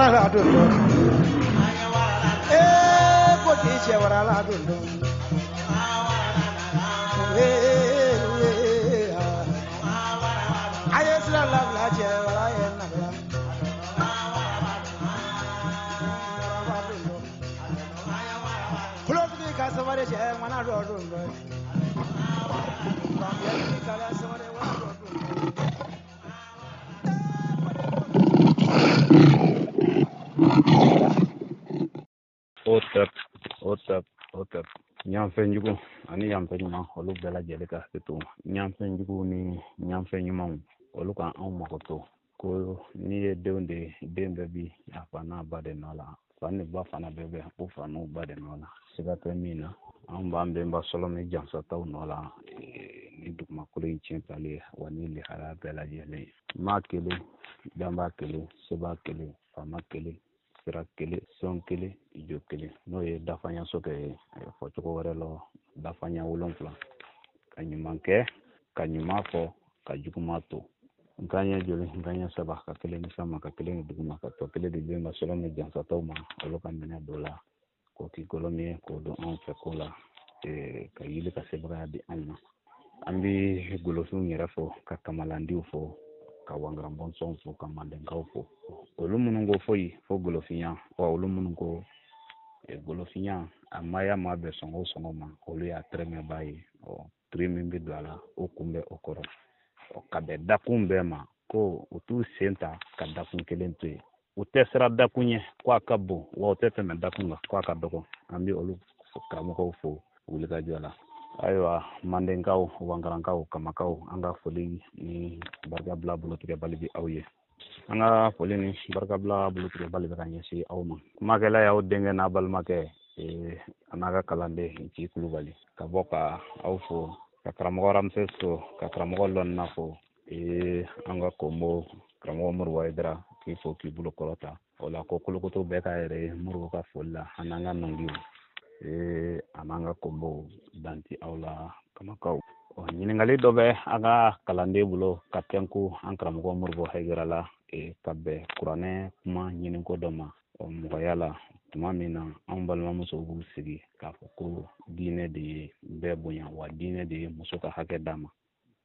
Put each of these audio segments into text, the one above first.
wara la dundo ko ti che wara la dundo aye sira la la che wara ye na la kulo ti ka saware che mana ro dundo ba ye ti ka la saware wara ro dundo Otap nyamfe njugu ani yamfe nyuma olu bela jelika situ nyamfe njugu ni nyamfe nyuma olu kan an makoto ko ni ye donde dembe bi afana bade nola fani ba fana bebe o fanu bade nola siga temina an ba mbemba solo mi jansa taw nola ni dugma ko yin chimpale wani li hala bela jele makele damba kele seba kele fama kele sira kele son kele ijo kele no ye dafanya soke fo cogo wɛrɛ lɔ dafanya wolonfila ka ɲuman kɛ ka ɲuman fɔ ka juguman to nkaɲɛ joli nkaɲɛ saba ka kelen ni sama ka kelen ni duguma ka tɔ kelen di bɛnba sɔrɔ min jansataw ma olu ka minɛ dɔ la k'o k'i golo min ye k'o don anw fɛ ko la ka yili ka sebagaya di anw ma an bɛ golofinw yɛrɛ fɔ ka kamalandiw fɔ ka wangaranbɔnsɔnw fɔ ka mandenkaw fɔ olu minnu ko foyi fo golofinya wa olu minnu ko golofinya a maya ma bɛ sɔngɔ sɔngɔ ma olu y'a tɛrɛmɛ b'a ye turi min bɛ don a la o kun bɛ o kɔrɔ ka bɛn dakun bɛɛ ma ko u t'u sen ta ka dakun kelen to yen u tɛ sira dakun ye ko a ka bon wa u tɛ tɛmɛ dakun kan ko a ka dɔgɔ an bɛ olu karamɔgɔw fo wulikajɔ la ayiwa mandenkaw wangarankaw kamakaw an ka foli ni barikabila bolotigɛbali bɛ aw ye an ka foli ni barikabila bolotigɛbali bɛ ka ɲɛsin aw ma kumakɛla y'aw denkɛ n'a balimakɛ a n'a ka kalanden ci kulubali ka bɔ ka aw fo ka karamɔgɔ ramse so ka karamɔgɔ lɔnna fo an ka kombo karamɔgɔ moribo ayidara k'i fo k'i bolo kɔrɔta o la ko kolokoto bɛɛ ka yɛrɛ moribo ka foli la an n'an ka nɔngiw an n'an ka kombo danti aw la kamakaw ɲininkali dɔ bɛ an ka kalanden bolo ka tɛnku an karamɔgɔ moribo ayidara la ka bɛn kuranɛ kuma ɲininko dɔ ma mɔgɔya la tuma min na an balimamusow b'u sigi k'a fɔ ko diinɛ de ye bɛɛ bonya wa diinɛ de ye muso ka hakɛ d'a ma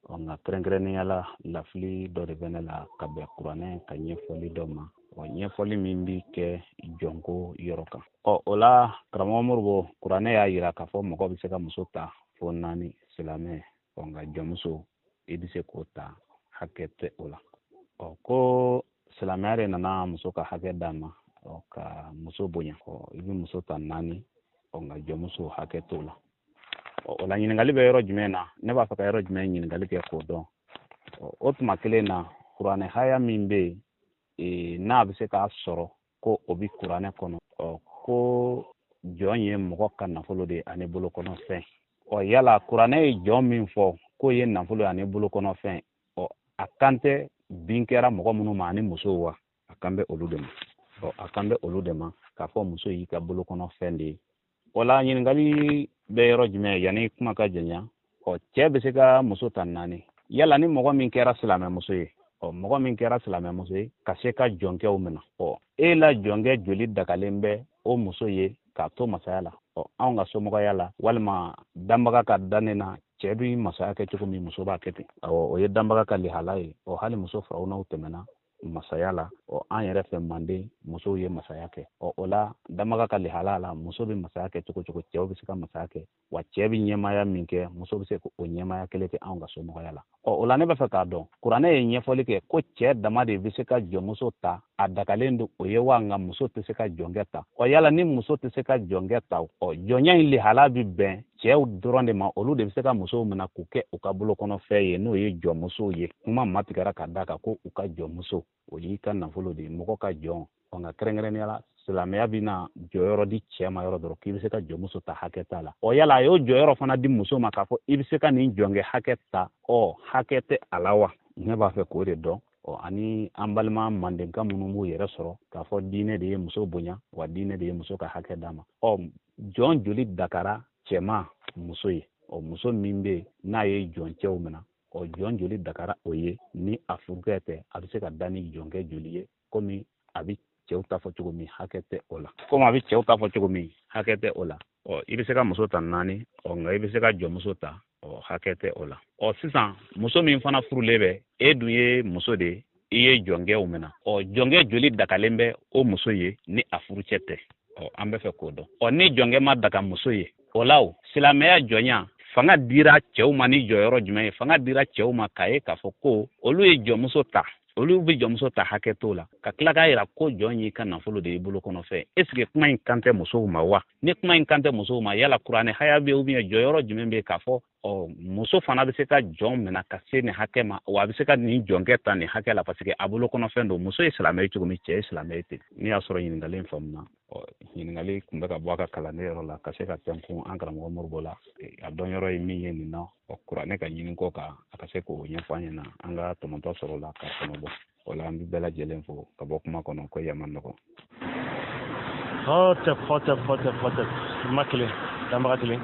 nka kɛrɛnkɛrɛnnenya la lafili dɔ de bɛ ne la ka bɛn kuranɛ ka ɲɛfɔli dɔ ma ɲɛfɔli min bi kɛ jɔnko yɔrɔ kan o la karamɔgɔ moribo kuranɛ y'a jira k'a fɔ mɔgɔ bɛ se ka muso ta fo 4 silamɛ nka jɔnmuso i bɛ se k'o ta hakɛ tɛ o la ko silamɛya de nana muso ka hakɛ d'a ma ka muso bonya i bɛ muso ta 4 nka jɔnmuso hakɛ t'o la o la ɲininkali bɛ yɔrɔ jumɛn na ne b'a fɛ ka yɔrɔ jumɛn ɲininkali kɛ k'o dɔn o tuma kelen na kuranɛ haya min bɛ yen n'a bɛ se k'a sɔrɔ ko o bɛ kuranɛ kɔnɔ ko jɔn ye mɔgɔ ka nafolo de ani bolokɔnɔfɛn yala kuranɛ ye jɔn min fɔ k'o ye nafolo ani bolokɔnɔfɛn a kan tɛ bin kɛra mɔgɔ minnu ma ani musow wa a kan bɛ olu de ma a kan bɛ olu de ma k'a fɔ muso y'i ka bolokɔnɔfɛn de ye o la ɲininkali bɛ yɔrɔ jumɛn yanni kuma ka janya cɛ bɛ se ka muso ta 4 yala ni mɔgɔ min kɛra silamɛmuso ye mɔgɔ min kɛra silamɛmuso ye ka se ka jɔnkɛw minɛ e la jɔnkɛ joli dagalen bɛ o muso ye k'a to masaya la anw ka somɔgɔya la walima danbaga ka danne na cɛ bi masaya kɛ cogo min muso b'a kɛ ten o ye danbaga ka lihala ye hali muso faraw n'aw tɛmɛna masaya la an yɛrɛ fɛ manden musow ye masaya kɛ o la danbaga ka lihala la muso bɛ masaya kɛ cogo cogo cɛw bɛ se ka masaya kɛ wa cɛ bɛ ɲɛmaya min kɛ muso bɛ se k'o ɲɛmaya kelen kɛ anw ka somɔgɔya la o la ne bɛ fɛ k'a dɔn kuranɛ ye ɲɛfɔli kɛ ko cɛ dama de bɛ se ka jɔnmuso ta a dagalen don o ye wa nka muso tɛ se ka jɔnkɛ ta yala ni muso tɛ se ka jɔnkɛ ta jɔnya in lihala bɛ bɛn cɛw dɔrɔn de ma olu de bɛ se ka musow minɛ k'u kɛ u ka bolokɔnɔfɛn ye n'o ye jɔnmusow ye kuma matigɛra ka d'a kan ko u ka jɔnmuso o y'i ka nafolo de ye mɔgɔ ka jɔn nka kɛrɛnkɛrɛnnenya la silamɛya bɛ na jɔyɔrɔ di cɛ ma yɔrɔ dɔrɔn k'i bɛ se ka jɔnmuso ta hakɛ t'a la yala a y'o jɔyɔrɔ fana di muso ma k'a fɔ i bɛ se ka nin jɔnkɛ hakɛ ta hakɛ tɛ a la wa ne b'a fɛ k'o de dɔn ani an balima mandenka minnu b'u yɛrɛ sɔrɔ k'a fɔ diinɛ de ye muso bonya wa diinɛ de ye muso ka hakɛ d'a ma jɔn joli dakara cɛma muso ye muso min bɛ yen n'a ye jɔncɛw minɛ jɔn joli dakara o ye ni a furukɛ tɛ a bɛ se ka da ni jɔnkɛ joli ye komi a bɛ cɛw ta fɔ cogo min hakɛ tɛ o la komi a bɛ cɛw ta fɔ cogo min hakɛ tɛ o la i bɛ se ka muso ta 4 nka i bɛ se ka jɔnmuso ta hakɛ tɛ o la sisan muso min fana furulen bɛ e dun ye muso de i ye jɔnkɛw minɛ jɔnkɛ joli dagalen bɛ o muso ye ni a furucɛ tɛ an bɛ fɛ k'o dɔn ni jɔnkɛ ma daga muso ye o la silamɛya jɔnya fanga dira cɛw ma ni jɔyɔrɔ jumɛn ye fanga dira cɛw ma k'a ye k'a fɔ ko olu ye jɔnmuso ta olu bɛ jɔnmuso ta hakɛ t'o la ka tila k'a yira ko jɔn y'i ka nafolo de y'i bolo kɔnɔfɛn est-ce que kuma in kan tɛ musow ma wa ni kuma in kan tɛ musow ma yala kuranɛ haya bɛ ubiyɛn jɔyɔrɔ jumɛn bɛ k'a fɔ muso fana bɛ se ka jɔn minɛ ka se nin hakɛ ma wa a bɛ se ka nin jɔnkɛ ta nin hakɛ la parce que a bolo kɔnɔfɛn don muso ye silamɛ ye cogo min cɛ ye silamɛ ye ten n'i y'a sɔrɔ ɲininkali in faamuna ɲininkali tun bɛ ka bɔ a ka kalanden yɔrɔ la ka se ka tɛnkun an karamɔgɔ Moribo la a dɔn yɔrɔ ye min ye nin na kuranɛ ka ɲini kɔ kan a ka se k'o ɲɛfɔ an ɲɛna an ka tɔmɔtɔ sɔrɔ o la ka tɔmɔ bɔ o la an bɛ bɛɛ lajɛlen fo ka bɔ kuma kɔnɔ ko yama nɔgɔ hɔtɛ ma kelen danbaga kelen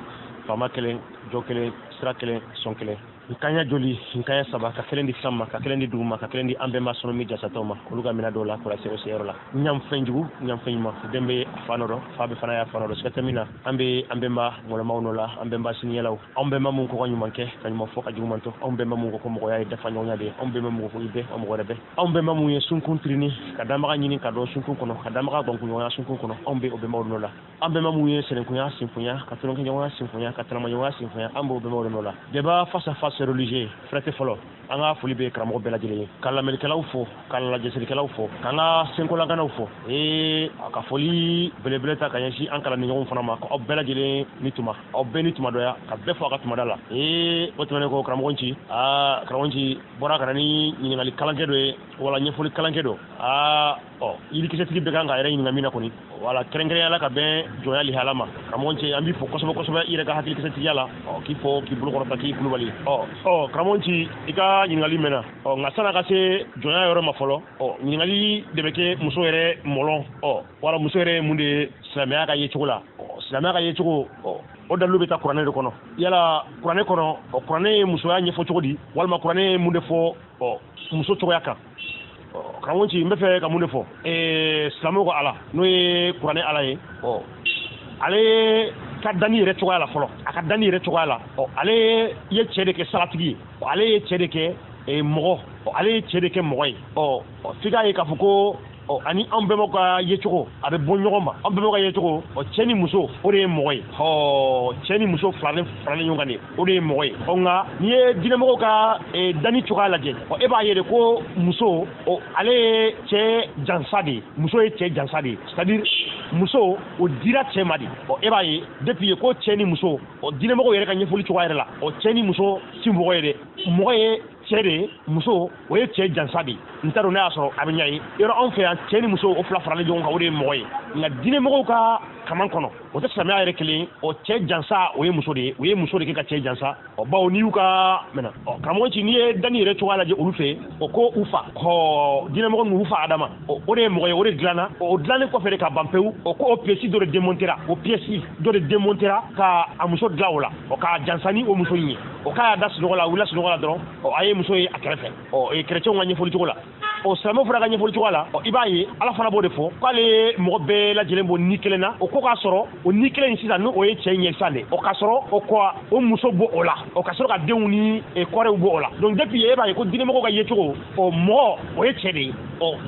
faama kelen jɔ kelen sira kelen sɔn kelen nkanya joli nkanya saba ka kelen di fɛn ma ka kelen di dugu ma ka kelen di an bɛɛ ma sɔnni mi jasataw ma olu ka minɛ dɔw la kɔlɔsi o seyɔrɔ la ɲanfɛn jugu ɲanfɛn ɲuman den bɛ a fa nɔ dɔn fa bɛ fana y'a fa nɔ dɔn sikatɛ min na an bɛ an bɛnba ŋɔlɔmaw nɔ la an bɛnba siniyɛlaw anw bɛnba mun kɔ ka ɲuman kɛ ka ɲuman fɔ ka juguman to anw bɛnba mun ko ko mɔgɔya ye dafa ɲɔgɔnya de ye anw bɛnba mun ko i bɛ anw mɔgɔ wɛrɛ bɛ anw bɛnba mun ye sunkun tirini ka danbaga ɲini ka dɔn sunkun kɔnɔ ka danbaga gbɔnkunɲɔgɔnya sunkun kɔnɔ anw bɛ o bɛnbaw nɔ la an bɛnba mun ye sɛnɛkunya sinfunya ka tolonkɛɲɔgɔnya sinfunya ka talamaɲɔgɔnya sinfunya an b'o bɛnbaw nɔ la débat face à face religieux frɛtɛ fɔlɔ an ka foli bɛ karamɔgɔ bɛɛ lajɛlen ye ka lamɛnnikɛlaw fo ka lajɛsilikɛlaw fo k'an ka senkolaganaw fɔ ka foli belebele ta ka ɲɛsin an kalandenɲɔgɔnw fana ma k'aw bɛɛ lajɛlen ni tuma aw bɛɛ ni tumadɔya ka bɛɛ fɔ a ka tumada la o tɛmɛnen kɔ karamɔgɔ Nci karamɔgɔ Nci bɔra ka na ni ɲininkali kalankɛ dɔ ye wala ɲɛfɔli kalankɛ dɔ yirikisɛtigi bɛ kan ka yɛrɛ ɲininka min na kɔni wala kɛrɛnkɛrɛnya la ka bɛn jɔnya lihala ma karamɔgɔ Nci an b'i fɔ kosɛbɛ kosɛbɛ i yɛrɛ ka hakilikisɛtigiya la k'i fɔ k'i bolokɔrɔta k'i kulubali karamɔgɔ Nci i ka ɲininkali mɛnna nka san'a ka se jɔnya yɔrɔ ma fɔlɔ ɲininkali de bɛ kɛ muso yɛrɛ mɔlɔn wala muso yɛrɛ mun de ye silamɛya ka yecogo la silamɛya ka yecogo o dalilu bɛ taa kuranɛ de kɔnɔ yala kuranɛ kɔnɔ kuranɛ ye musoya ɲɛfɔ cogo di walima kuranɛ ye mun de fɔ muso cogoya kan karamɔgɔ Nci n bɛ fɛ ka mun de fɔ silamɛw ka ala n'o ye kuranɛ ala ye ale ka danni yɛrɛ cogoya la fɔlɔ a ka danni yɛrɛ cogoya la ale ye cɛ de kɛ saratigi ye ale ye cɛ de kɛ mɔgɔ ale ye cɛ de kɛ mɔgɔ ye f'i k'a ye k'a fɔ ko ani an bɛnbaw ka yecogo a bɛ bɔ ɲɔgɔn ma an bɛnbaw ka yecogo cɛ ni muso o de ye mɔgɔ ye cɛ ni muso faralen ɲɔgɔn kan de o de ye mɔgɔ ye nka n'i ye diinɛmɔgɔw ka danni cogoya lajɛ e b'a ye de ko muso ale ye cɛ jansa de ye muso ye cɛ jansa de ye c'est-à-dire muso o dira cɛ ma de e b'a ye depuis ye ko cɛ ni muso diinɛmɔgɔw yɛrɛ ka ɲɛfɔli cogoya yɛrɛ la cɛ ni muso ti mɔgɔ ye dɛ mɔgɔ ye cɛ de muso o ye cɛ jansa de n t'a dɔn ne y'a sɔrɔ a bɛ ɲa ye yɔrɔ anw fɛ yan cɛ ni muso o fila faralen ɲɔgɔn kan o de ye mɔgɔ ye nka diinɛmɔgɔw ka kaman kɔnɔ o tɛ silamɛya yɛrɛ kelen cɛ jansa o ye muso de ye o ye muso de kɛ ka cɛ jansa bawo n'i y'u ka mɛna karamɔgɔ Nci n'i ye danni yɛrɛ cogoya lajɛ olu fɛ ko u fa diinɛmɔgɔ ninnu u fa Adama o de ye mɔgɔ ye o de dilanna o dilannen kɔfɛ de ka ban pewu ko o pièce dɔ de démontera o pièce dɔ de démontera ka a muso dilan o la k'a jansa ni o muso in ye k'a y'a da sunɔgɔ la a wulila sunɔgɔ la dɔrɔn a ye muso ye a kɛrɛfɛ chrétienw ka ɲɛfɔli cogo la silamɛw fana ka ɲɛfɔli cogo la i b'a ye ala fana b'o de fɔ k'ale mɔgɔ bɛɛ lajɛlen b'o ni kelen na ko k'a sɔrɔ o ni kelen in sisan n'o ye cɛ in ye sisan de k'a sɔrɔ o muso bɔ o la ka sɔrɔ ka denw ni kɔrɛw bɔ o la donc depuis e b'a ye ko diinɛmɔgɔw ka yecogo mɔgɔ o ye cɛ de ye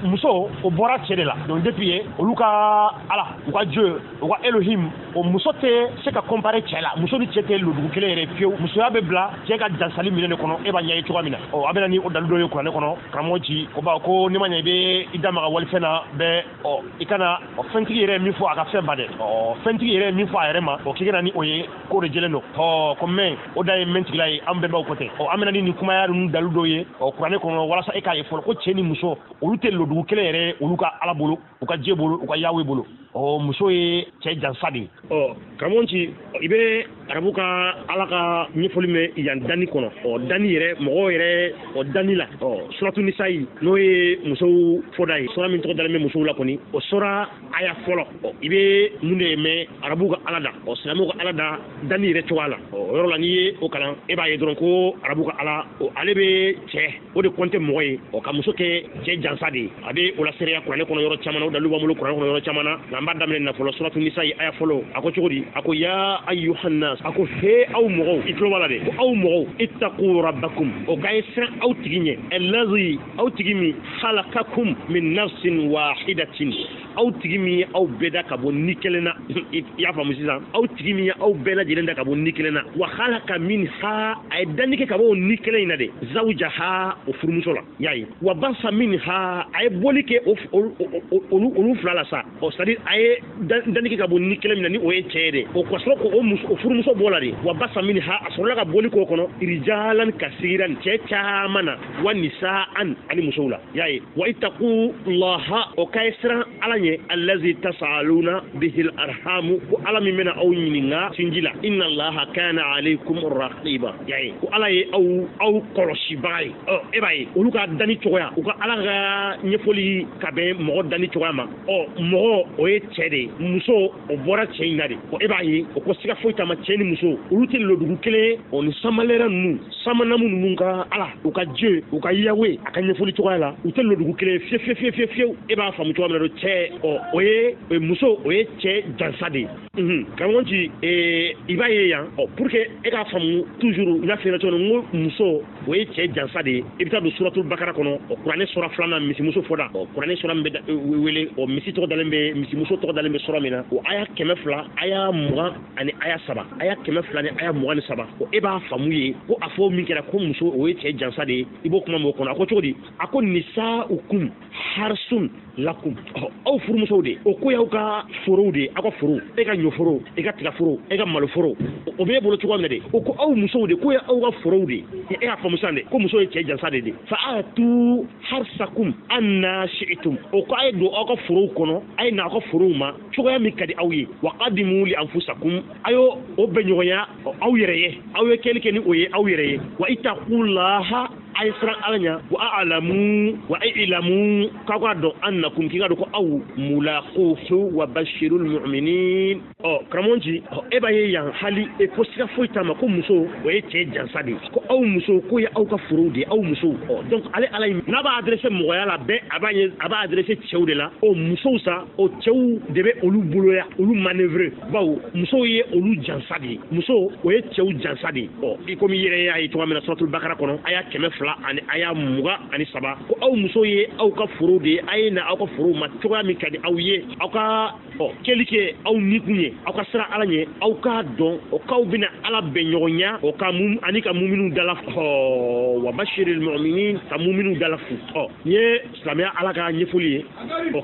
muso o bɔra cɛ de la donc depuis olu ka ala u ka Dieu u ka Elohim muso tɛ se ka comparer cɛ la muso ni cɛ tɛ lodugu kelen yɛrɛ fiyewu musoya bɛ bila cɛ ka dansali minɛ de kɔnɔ e b'a ɲɛ ye cogoya min na a bɛ na ni o dalilu dɔ ye kuranɛ kɔnɔ karamɔgɔ Nci ko n'i ma ɲɛ i bɛ i da maga walifɛn na bɛɛ i kana fɛntigi yɛrɛ ye min fɔ a ka fɛn ba dɛ fɛntigi yɛrɛ ye min fɔ a yɛrɛ ma k'i kana ni o ye ko de jɛlen don ko mɛ o da ye mɛntigila ye an bɛnbaw ko tɛ an bɛna ni nin kumaya ninnu dalilu dɔw ye kuranɛ kɔnɔ walasa e k'a ye fɔlɔ ko cɛ ni muso olu tɛ lodugu kelen yɛrɛ olu ka ala bolo u ka Dieu bolo u ka Yahwe bolo o muso ye cɛ jansa de karamɔgɔci i bɛ arabu ka ala ka ɲɛfɔli mɛn yan dani kɔnɔ dani yɛrɛ mɔgɔw yɛrɛ dani la suratu nisayi n'o ye musow fɔda ye sura min tɔgɔ dalen bɛ musow la kɔni o sɔra aya fɔlɔ i bɛ mun de ye mɛn arabu ka ala da silamɛw ka ala da dani yɛrɛ cogoya la o yɔrɔ la n'i ye o kalan e b'a ye dɔrɔn ko arabu ka ala ale bɛ cɛ o de kɔnte mɔgɔ ye ka muso kɛ cɛ jansa de ye a bɛ o la seereya kuranɛ kɔnɔ yɔrɔ caman o dalu b'an bolo kuranɛ kɔnɔ yɔrɔ caman na nka an b'a daminɛ na fɔlɔ suratu nisayi aya fɔlɔ a ko cogo di a ko ya ayyuhannas a ko he aw mɔgɔw i tulo b'a la de ko aw mɔgɔw ittaqu rabbakum o ka ye siran aw tigi ɲɛ allazi aw tigi min khalaqakum min nafsin wahidatin aw tigi min ye aw bɛɛ da ka bɔ ni kelen na i y'a faamu sisan aw tigi min ye aw bɛɛ lajɛlen da ka bɔ ni kelen na wa khalaqa minha a ye danni kɛ ka bɔ o ni kelen in na de zawjaha o furumuso la y'a ye wa basa minha a ye bɔli kɛ olu fila la sa c'est-à-dire a ye danni kɛ ka bɔ ni kelen min na ni o ye cɛ ye de o ka sɔrɔ k'o furumuso bɔ la de wa basa minha a sɔrɔla ka bɔli k'o kɔnɔ rijalan kasiran cɛ caman na wa nisaan ani musow la y'a ye wa ittaqullaha o ka ye siran ala ɲɛ allazi tasaaluna bihil arhamu ko ala min bɛna aw ɲininka sinji la inna allaha kana alaykum raqiba y'a ye ko ala ye aw kɔlɔsibaga ye e b'a ye olu ka danni cogoya u ka ala ka ɲɛfɔli ka bɛn mɔgɔ danni cogoya ma mɔgɔ o ye cɛ de ye muso o bɔra cɛ in na de e b'a ye o ko siga foyi t'a ma cɛ ni muso olu tɛ lodugu kelen o ni samalɛra ninnu samanamu ninnu ka ala u ka dieu u ka yawe a ka ɲɛfɔli cogoya la u tɛ lodugu kelen fiyewu e b'a faamu cogoya min na cɛ o ye muso o ye cɛ jansa de ye karamɔgɔci i b'a ye yan pour que e k'a faamu toujours n y'a f'i ɲɛna cogo min n ko muso o ye cɛ jansa de ye i bɛ taa don suratul bakara kɔnɔ kuranɛ sura filanan misimuso fɔda kuranɛ sura min bɛ wele misi tɔgɔ dalen bɛ misimuso tɔgɔ dalen bɛ sura min na o aya 200 aya 20 ani aya 3 aya 200 ni aya 23 e b'a faamu ye ko a fɔ min kɛra ko muso o ye cɛ jansa de ye i b'o kuma m'o kɔnɔ a ko cogo di a ko nisaukum harsun lakum aw furumusow de o ko y'aw ka forow de aw ka foro e ka ɲɔforo e ka tigaforo e ka maloforo o b'e bolo cogoya min na de o ko aw musow de ko y'aw ka forow de e y'a faamu sisan de ko muso ye cɛ jansa de fa atu harsakum anna shi'tum o ko a ye don aw ka forow kɔnɔ a ye na aw ka forow ma cogoya min ka di aw ye wa qadimu li anfusakum a y'o o bɛnɲɔgɔnya aw yɛrɛ ye aw ye kɛli kɛ ni o ye aw yɛrɛ ye wa ittaqullaha a ye siran ala ɲa wa ilamu k'aw k'a dɔn annakum k'i ka dɔn ko aw mulaquhu wa bashirul mu'minin karamɔgɔci e b'a ye yan hali ko siga foyi t'a ma ko muso o ye cɛ jansa de ko aw muso ko ye aw ka forow de aw muso donc ale ala n'a b'a adressé mɔgɔya la bɛɛ a b'a adressé cɛw de la musow sa cɛw de bɛ olu boloya olu manœuvrer bawo musow ye olu jansa de ye muso o ye cɛw jansa de ye i komi i yɛrɛ y'a ye cogoya min na suratul bakara kɔnɔ a y'a 200 ani aya 23 ko aw muso ye aw ka foro de ye a ye na aw ka foro ma cogoya min ka di aw ye aw ka kɛli kɛ aw nikun ye aw ka siran ala ɲɛ aw k'a dɔn k'aw bɛna ala bɛn ɲɔgɔnya ani ka muminu dala wa bashiril mu'minin ka muminu dala fu ni ye silamɛya ala ka ɲɛfɔli ye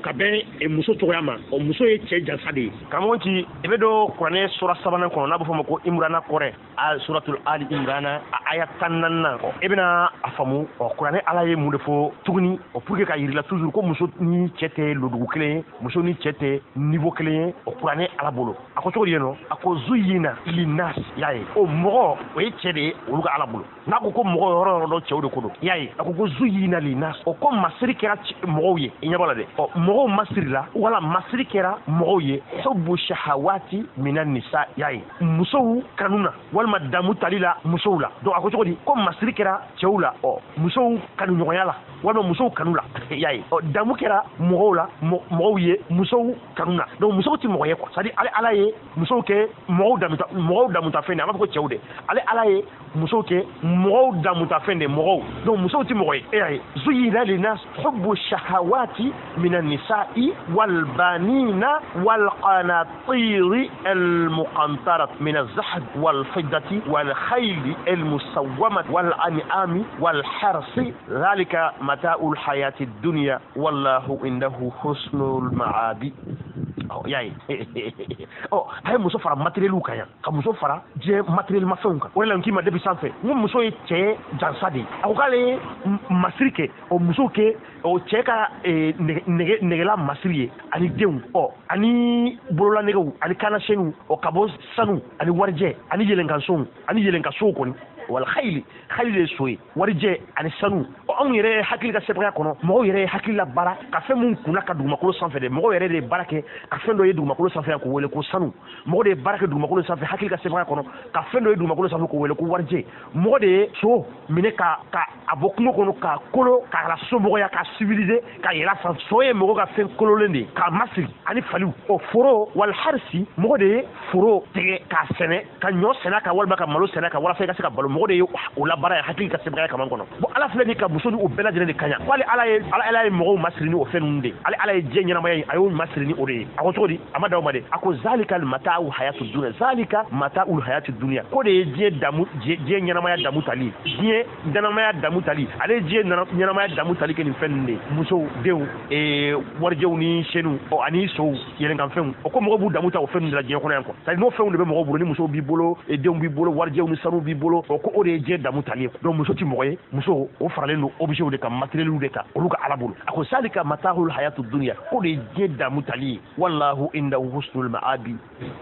ka bɛn muso cogoya ma muso ye cɛ jansa de ye karamɔgɔci i bɛ don kuranɛ sura 3nan kɔnɔ n'a bɛ fɔ ma ko imrana kɔrɛ suratul ali imrana aya 14 i bɛna a faamu kuranɛ ala ye mun de fɔ tuguni pour que ka yirila toujours ko muso ni cɛ tɛ lodugu kelen ye muso ni cɛ tɛ niveau kelen ye kuranɛ ala bolo a ko cogo di yen a ko zuyina linnas y'a ye mɔgɔ o ye cɛ de ye olu ka ala bolo n'a ko mɔgɔ yɔrɔ dɔ cɛw de ko don y'a ye a ko zuyina linnas ko masiri kɛra mɔgɔw ye i ɲɛ b'a la dɛ mɔgɔw masiri la wala masiri kɛra mɔgɔw ye hubbu shahawati minan nisa y'a ye musow kanu na walima damu tali la musow la donc a ko cogo di ko masiri kɛra cɛw la musow kanu ɲɔgɔnya la walima musow kanu la y'a ye damu kɛra mɔgɔw la mɔgɔw ye musow kanu na donc musow tɛ mɔgɔ ye quoi c'est-à-dire ale ala ye musow kɛ mɔgɔw damuta fɛn de a b'a fɔ ko cɛw de ale ala ye musow kɛ mɔgɔw damuta fɛn de mɔgɔw donc musow tɛ mɔgɔ ye e y'a ye zuyina linnas hubbu shahawati minan nisa'i wal banina wal qanatiri al muqantarat min az-zahab wal fiddati wal khayli al musawwamati wal an'ami wal harsi dhalika mata'ul hayati ad-dunya wallahu indahu husnul ma'abi yayi ay muso fara matériel kan ya ka muso fara je matériel ma fɛnw kan o la nkima depuis sanfɛ n muso ye cɛ jansa de a ko k'ale masiri kɛ o muso kɛ o cɛ ka negela masiri ye ani denw ani bolola negew ani kana senu o ka bɔ sanu ani warijɛ ani yɛlɛnkansow ani yɛlɛnkasow kɔni wala khayli ye so ye warijɛ ani sanu anw yɛrɛ hakili ka sɛbɛya kɔnɔ mɔgɔw yɛrɛ hakili la baara ka fɛn mun kunna ka dugumakolo sanfɛ dɛ mɔgɔw yɛrɛ de baara kɛ ka fɛn dɔ ye dugumakolo sanfɛ ko wele ko sanu mɔgɔ de ye baara kɛ dugumakolo sanfɛ hakili ka sɛbɛya kɔnɔ ka fɛn dɔ ye dugumakolo sanfɛ ko wele ko warijɛ mɔgɔ de ye so minɛ ka a bɔ kungo kɔnɔ ka kolo k'a la somɔgɔya ka civiliser ka yɛlɛ san so ye mɔgɔ ka fɛn kololen de k'a masiri ani faliw foro wal harsi mɔgɔ de ye foro tigɛ k'a sɛnɛ ka ɲɔ sɛnɛ ka walima ka malo sɛnɛ ka walasa i ka se ka balo mɔgɔ de ye o la baara ye hakili ka sɛbɛya kaman kɔnɔ bon ala filɛ ni ka muso ni o bɛɛ lajɛlen de kaɲa ko ala ye mɔgɔw masiri ni o fɛn ninnu de ala ye diɲɛ ɲɛnamaya a y'o masiri ni o de ye a ko cogo di a ma d'aw ma de a ko zalika mata'ul hayatid dunya zalika mata'ul hayatid dunya ko de ye diɲɛ ɲɛnamaya damu tali diɲɛ ɲɛnamaya damu tali ale ye diɲɛ ɲɛnamaya damu tali kɛ nin fɛn ninnu de musow denw warijɛw ni senu ani sow yɛlɛnkanfɛnw o ko mɔgɔw b'u damu ta o fɛn ninnu de la diɲɛ kɔnɔ yan quoi c'est-à-dire n'o fɛnw de bɛ mɔgɔw bolo ni musow b'i bolo denw b'i bolo warijɛw ni sanu b'i bolo ko o de ye diɲɛ damu tali ye donc muso ti mɔgɔ ye muso o faralen don objets de kan matériel de kan olu ka ala bolo a ko salika mata'ul hayatud dunya ko de ye diɲɛ damu tali ye wallahu indahu husnul ma'abi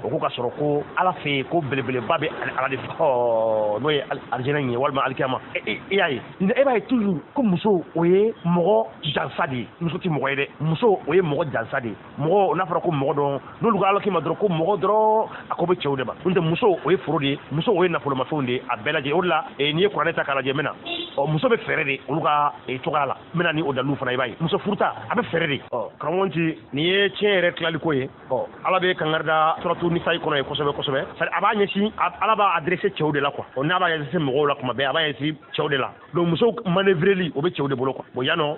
o ko ka sɔrɔ ko ala fɛ ko belebeleba bɛ ala de fɛ n'o ye alijɛnɛ ye walima alikiyama e y'a ye e b'a ye toujours ko muso o ye mɔgɔ jansa de ye muso ti mɔgɔ ye dɛ muso o ye mɔgɔ jansa de ye mɔgɔ n'a fɔra ko mɔgɔ dɔn n'olu ko ala k'i ma dɔrɔn ko mɔgɔ dɔrɔn a ko bɛ cɛw de ma n'o tɛ muso o ye foro de ye muso o ye nafolomafɛnw de ye a bɛɛ lajɛ o de la n'i ye kuranɛ ta k'a lajɛ mɛna muso bɛ fɛɛrɛ de olu ka cogoya la n bɛna ni o dalilu fana i b'a ye muso furuta a bɛ fɛɛrɛ de karamɔgɔ ci nin ye tiɲɛ yɛrɛ tilaliko ye ala bɛ kangari da suratu nisa'i kɔnɔ ye kosɛbɛ kosɛbɛ a b'a ɲɛsin ala b'a adressé cɛw de la quoi n'a b'a adressé mɔgɔw la kuma bɛɛ a b'a ɲɛsin cɛw de la donc musow manœuvreli o bɛ cɛw de bolo quoi bon yanɔ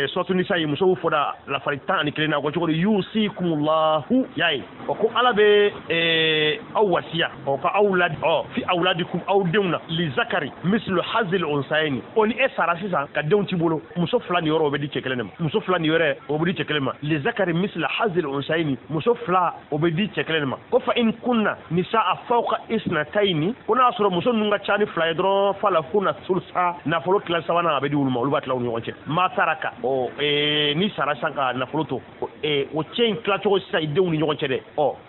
suratu nisa'i musow fɔda lafari 11 na ko cogo di yusikumullahu y'a ye ko ala bɛ aw wasiya ka aw ladi fi awladikum aw denw na li zakari mislu hazil unsayni o ni e sara sisan ka denw t'i bolo muso fila ni yɔrɔ o bɛ di cɛ kelen de ma muso fila ni yɔrɔ o bɛ di cɛ kelen ma li zakari mislu hazil unsayni muso fila o bɛ di cɛ kelen de ma ko fa in kunna nisaa fawqa isnatayni ko n'a sɔrɔ muso ninnu ka ca ni fila ye dɔrɔn fa la kunna sulsa nafolo tila sabanan a bɛ di olu ma olu b'a tila u ni ɲɔgɔn cɛ ma taraka ni sara sisan ka nafolo to o cɛ in tilacogo sisan i denw ni ɲɔgɔn cɛ dɛ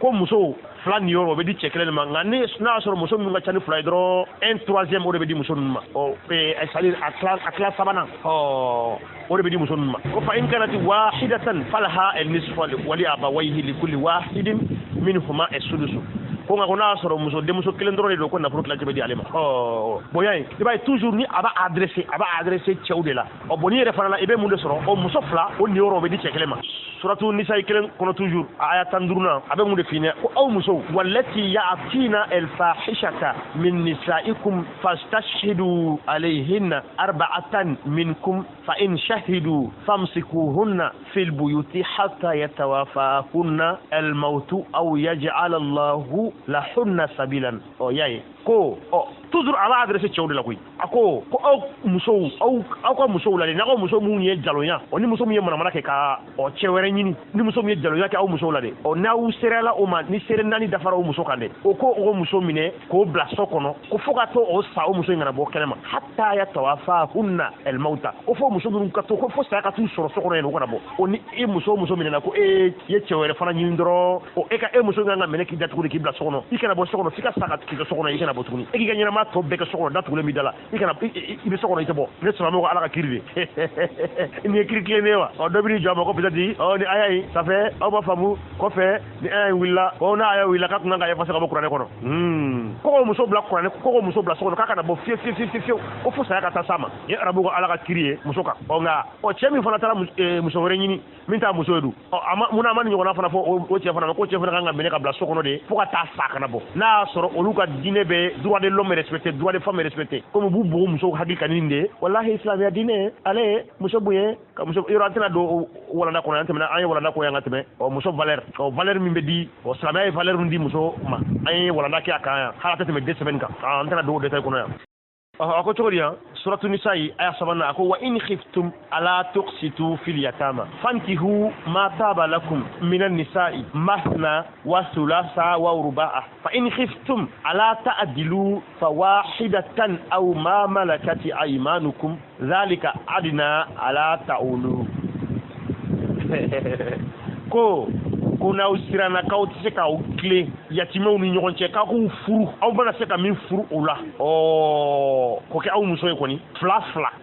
ko muso fila ni yɔrɔ o bɛ di cɛ kelen de ma nka n'a y'a sɔrɔ muso minnu ka ca ni fila ye dɔrɔn 1/3 o de bɛ di muso ninnu ma c'est-à-dire a tila sabanan o de bɛ di muso ninnu ma ko fa in kanati wahidatan falaha an-nisfu wali abawayhi li kulli wahidin minhuma as-sudusu ko nka ko n'a y'a sɔrɔ denmuso kelen dɔrɔn de don ko nafolo tilancɛ bɛ di ale ma bonya ye i b'a ye toujours ni a b'a adressé cɛw de la bon ni yɛrɛ fana la i bɛ mun de sɔrɔ muso fila o niyɔrɔ o bɛ di cɛ kelen ma suratu nisa'i kelen kɔnɔ toujours aya 15 a bɛ mun de f'i ɲɛna ko aw musow wallati ya'tina al-fahishata min nisa'ikum fastashhidu alayhinna arba'atan minkum fa in shahidu famsikuhunna fil buyuti hatta yatawafahunna al-mautu aw yaj'al Allahu lahunna sabilan yaye ko toujours a b'a adressé cɛw de la koyi a ko aw musow aw ka musow la de n'aw muso minnu ye jalonya ni muso min ye manamana kɛ ka cɛ wɛrɛ ɲini ni muso min ye jalonya kɛ aw musow la de n'aw serela o ma ni sere naani dafara o muso kan dɛ ko o muso minɛ k'o bila so kɔnɔ ko fo ka to o sa o muso in kana bɔ kɛnɛ ma hatta yatawafahunna al-mauta ko fo muso minnu ka to ko fo saya ka t'u sɔrɔ so kɔnɔ yen o kana bɔ ni e muso minɛna ko e ye cɛ wɛrɛ fana ɲini dɔrɔn e muso kan ka minɛ k'i datugu k'i bila so kɔnɔ i kana bɔ so kɔnɔ f'i ka sa ka k'i ka so kɔnɔ i kana bɔ tuguni e k'i ka ɲɛnama tɔ bɛɛ kɛ so kɔnɔ datugulen b'i da la i bɛ so kɔnɔ i tɛ bɔ ne sɔrɔ ko ala ka kiri de nin ye kiri tilen ne wa dɔ b'i jɔ a ma ko peut-être ni aya in ça fait aw ma faamu kɔfɛ ni aya in wulila n'a aya wulila k'a kun kan ka effacer ka bɔ kuranɛ kɔnɔ ko muso bila so kɔnɔ k'a kana bɔ fiyewu ko fo saya ka taa s'a ma ni arabu ko ala ka kiri ye muso kan nka cɛ min fana taara muso wɛrɛ ɲini min t'a muso ye dun munna a ma nin ɲɔgɔnna fana fɔ o cɛ fana ma ko cɛ fana kan ka minɛ ka bila so kɔnɔ de fo ka taa sa kana bɔ n'a y'a sɔrɔ olu ka diinɛ bɛ droit de l'homme respecté droit de femme respecté comme b'u bugu musow hakili ka nin de wallahi islamiya diinɛ ale ye muso bonya ka muso yɔrɔ an tɛna don walanda kɔnɔ an tɛmɛna an ye walanda ko yan ka tɛmɛ muso valeur min bɛ di silamɛya ye valeur min di muso ma an ye walanda kɛ a kan yan hali a tɛ tɛmɛ 2 semaines kan an tɛna don o détail kɔnɔ yan ako cogodiya suratu nisa'i aya sabanna ako wa in khiftum ala tuqsitu fil yatama fankihu ma taba lakum minan nisa'i mathna wa thulatha wa ruba'a fa in khiftum ala ta'dilu fawahidatan aw ma malakati aymanukum dhalika adna ala ta'ulu ko kuna usirana kaw tise ka ukle yatimew ni ɲɔgɔn cɛ ka ku furu aw bana se ka min furu o la ko kɛ aw muso ye kɔni fila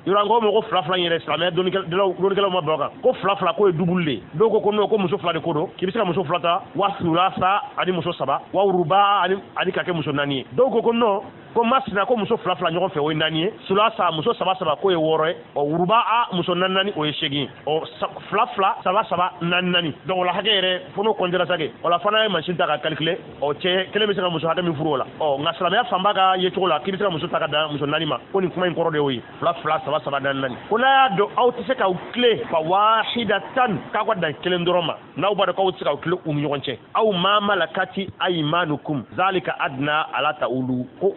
yɔrɔ ko mɔgɔ fila yɛrɛ silamɛya dɔnikɛlaw ma bɔ kan ko fila ko ye double de dɔw ko non ko muso fila de ko don k'i bɛ se ka muso fila ta wa sulasa ani muso saba wa ruba ani ka kɛ muso naani ye dɔw ko non ko masina ko muso fila ɲɔgɔn fɛ o ye naani ye sulasa muso saba ko ye wɔɔrɔ ye ruba muso naani o ye 8 ye fila saba naani donc o la hakɛ yɛrɛ fo n'o comptera sa kɛ o la fana ye machine ta ka calculer cɛ kelen bɛ se ka muso hakɛ min furu o la nka silamɛya fanba ka ye cogo la k'i bɛ se ka muso ta ka da muso naani ma ko nin kuma in kɔrɔ de y'o ye fila saba naani ko n'a y'a dɔn aw tɛ se k'aw tile fa wahidatan k'aw ka dan kelen dɔrɔn ma n'aw b'a dɔn k'aw tɛ se k'aw tile u ni ɲɔgɔn cɛ aw ma malakati aymanukum zalika adna ala ta'ulu ko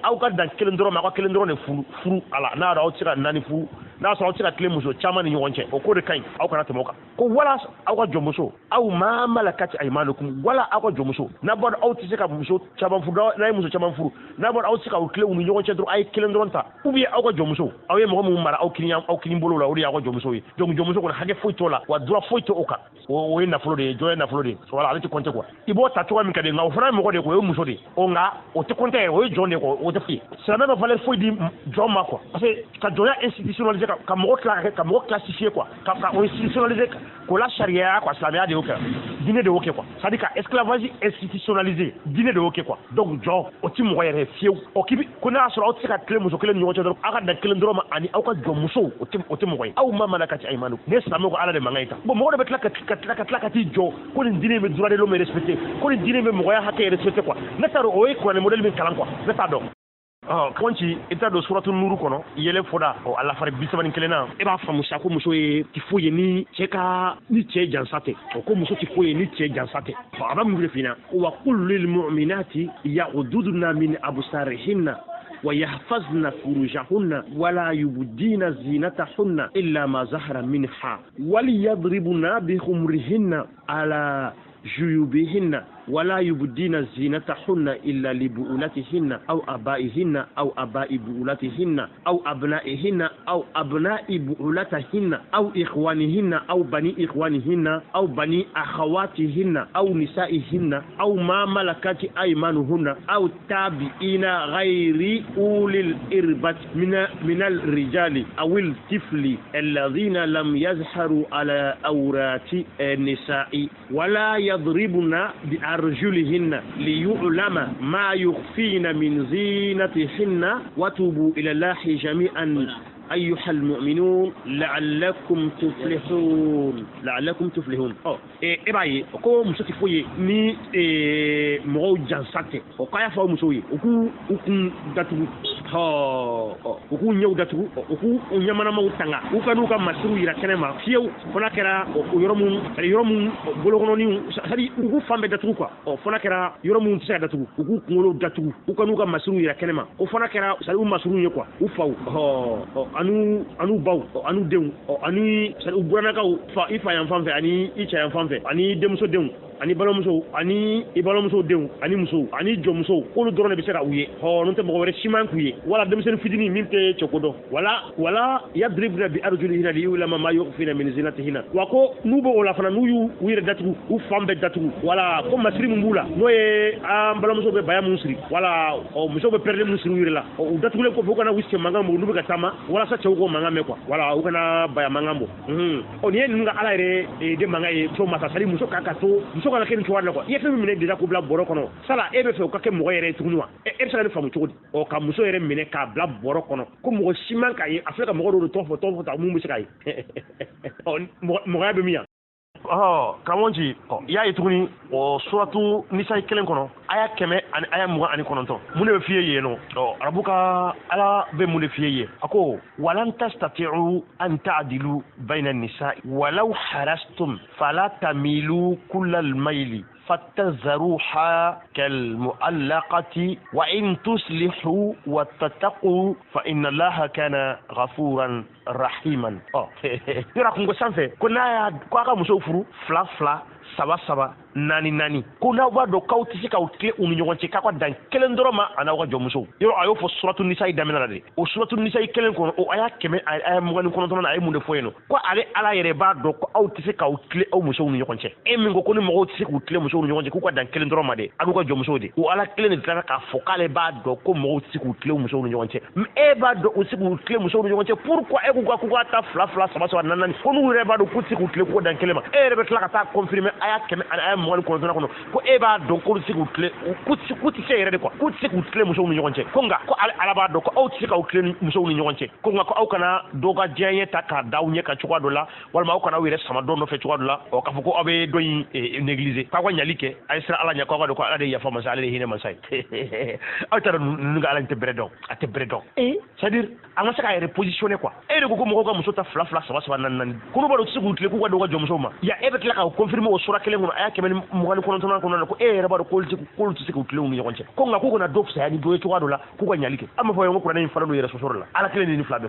aw ka dan kelen dɔrɔn ma aw ka kelen dɔrɔn de furu ala n'a y'a dɔn aw tɛ se ka naani furu n'a sɔrɔ aw tɛ se ka tile muso caman ni ɲɔgɔn cɛ o ko de ka ɲi aw kana tɛmɛ o kan ko wala aw ka jɔnmuso aw ma malakati aymanukum wala aw ka jɔnmuso n'a bɔra aw tɛ se ka muso caman furu n'a ye muso caman furu n'a bɔra aw tɛ se ka tile u ni ɲɔgɔn cɛ dɔrɔn aw ye kelen dɔrɔn ta ou bien aw ka jɔnmuso aw ye mɔgɔ min mara aw kini bolo la o de y'aw ka jɔnmuso ye donc jɔnmuso kɔni hakɛ foyi t'o la wa droit foyi t'o kan o ye nafolo de ye jɔn ye nafolo de ye wala ale tɛ compter quoi i b'o ta cogoya min ka di nka o fana ye mɔgɔ de ye o ye muso de ye nka o tɛ compter o ye jɔn de ye quoi o tɛ foyi silamɛ ma valeur foyi di jɔn ma quoi parce que ka jɔnya institutionnaliser ka mɔgɔ classifier quoi ka o institutionnaliser k'o la sariya quoi silamɛya de y'o kɛ diinɛ de y'o kɛ quoi c'est à dire ka esclavage institutionnaliser diinɛ de y'o kɛ quoi donc jɔn o tɛ mɔgɔ yɛrɛ fiyewu ko n'a y'a sɔrɔ aw tɛ se ka tile muso kelen ni ɲɔgɔn cɛ dɔrɔn aw ka dan kelen dɔrɔn ma ani aw ka jɔnmuso o tɛ mɔgɔ ye aw ma malakati aymanukum ne silamɛ ko ala de mankan ye ta bon mɔgɔ de bɛ tila ka t'i jɔ ko nin diinɛ in bɛ droit de l'homme respecté ko nin diinɛ in bɛ mɔgɔya hakɛ respecté quoi ne t'a dɔn o ye kuranɛ modèle min kalan quoi ne t'a dɔn kɔnci i t'a don suratu nuru kɔnɔ yɛlɛ fɔda a lafari 31 na e b'a faamu sa ko muso ye ti foyi ye ni cɛ jansa tɛ ko muso ti foyi ye ni cɛ jansa tɛ a b'a mun de fina wa qul lil mu'minati yaghdudna min absarihinna ويحفظن فروجهن ولا يبدين زينتهن إلا ما ظهر منها وليضربن بخمرهن على جيوبهن ولا يبدين زينتهن إلا لبؤلتهن أو آبائهن أو آباء بؤلتهن أو أبنائهن أو أبناء بؤلتهن أو إخوانهن أو بني إخوانهن أو بني أخواتهن أو نسائهن أو ما ملكت أيمانهن أو تابعين غير أولي الإربة من الرجال أو الطفل الذين لم يظهروا على أورات النساء ولا يضربن بأرجلهن ليعلم ما يخفين من زينتهن وتوبوا إلى الله جميعا أيها المؤمنون لعلكم تفلحون إباي كو مسوتي فوي ني مو جانساتي او كايا فاو مسوي اوكو داتو اوكو نيو داتو اوكو نيامانا ما وتانغا اوكانو كا مسرو يرا كنما فيو فنا كرا يرومون بولوغونو ني سادي اوكو فامبي داتو كو فنا كرا يرومون تسا داتو اوكو كونغولو داتو اوكانو كا مسرو يرا كنما او فنا كرا سادي مسرو نيكو او فاو anu baw anu denw ani u buranakaw fa i fa yan fan fɛ ani i cɛ yan fan fɛ ani denmuso denw ani balimamuso ani i balimamuso denw ani musow ani jɔnmusow k'olu dɔrɔn de bɛ se ka u ye n'o tɛ mɔgɔ wɛrɛ siman k'u ye wala denmisɛnnin fitinin min tɛ cɛko dɔn wala yadribna bi arjulihinna liyulama ma yukhfina min zinatihinna wa ko n'u bɛ o la fana n'u y'u yɛrɛ datugu u fan bɛɛ datugu wala ko masiri min b'u la n'o ye an balimamuso bɛ baya mun siri wala musow bɛ pɛrɛden mun siri u yɛrɛ la u datugulen kɔfɛ u kana u cɛ mankan bɔ n'u bɛ ka taama walasa cɛw k'o mankan mɛn quoi wala u kana baya mankan bɔ nin ye ninnu ka ala yɛrɛ de mankan ye muso masa sari muso ka to muso kana kɛ nin cogoya la quoi i ye fɛn min minɛ déjà k'u bila bɔrɔ kɔnɔ sala e bɛ fɛ u ka kɛ mɔgɔ yɛrɛ ye tuguni wa e bɛ se ka nin faamu cogo di ka muso yɛrɛ minɛ k'a bila bɔrɔ kɔnɔ ko mɔgɔ si man k'a ye a filɛ ka mɔgɔ dɔw de tɔn fɔ ta mun bɛ se k'a ye mɔgɔya bɛ min yan karamɔgɔji i y'a ye tuguni suratu nisa'i kelen kɔnɔ aya 100 ani aya 29 mun de bɛ f'i ye yen nɔ arabu ka ala bɛ mun de f'i ye a ko walan tastati'u an ta'dilu bayna an-nisa'i walau harastum fala tamilu kullal mayli فتذروها كالمعلقة وإن تصلحوا وتتقوا فإن الله كان غفورا رحيما. يراكم قسم كنا كواكا مسوفرو فلا فلا saba nani kuna wado kauti sika utle uninyonche kakwa dan kelen doroma ana wa jomuso yo ayo fo suratul nisa idamena de o suratul nisa kelen ko o aya keme aya mo ngani kono tona ay munde foyeno ko ale ala yere ba do ko auti sika utle o muso uninyonche e mingo ko ni mo auti sika utle muso uninyonche ko dan kelen doroma de adu ko jomuso de o ala kelen de ka fokale ba do ko mo auti sika utle muso uninyonche e ba do o sika utle muso uninyonche pourquoi e ko ta fla saba nanani ko nu re ba do ko sika utle ko dan kelema e re betla ka ta confirmer aya keme aya mo ngani kono tona kono ko e ba do ko sika utle kuti se yere de ko kuti sika utle muso uninyonche ko nga ko ala ba do ko auti sika utle muso uninyonche ko nga ko au kana do ga jenye ta ka dawnye ka chukwa dola walma au kana wire sama do no fe chukwa dola o ka fuko abe do négliger kwa kwa nyalike ay sira ala nya ko do ko ala de ya fama sa ala de hine man say awtara nga ala te bredon ate bredon c'est-à-dire anga saka repositionner quoi e de ko mo ko muso ta fla saba nan ko ba do sigu tle ko do ga jom soma ya e bet la ka confirmer o sura kele ngono aya kemen mo ngani kono tona kono ko e reba do ko sigu tle ngi yonche ko nga ko na do sa ni do chukwa dola ko ko nyalike amma fo yo ko na ni fara do yere so la ala kele ni fla be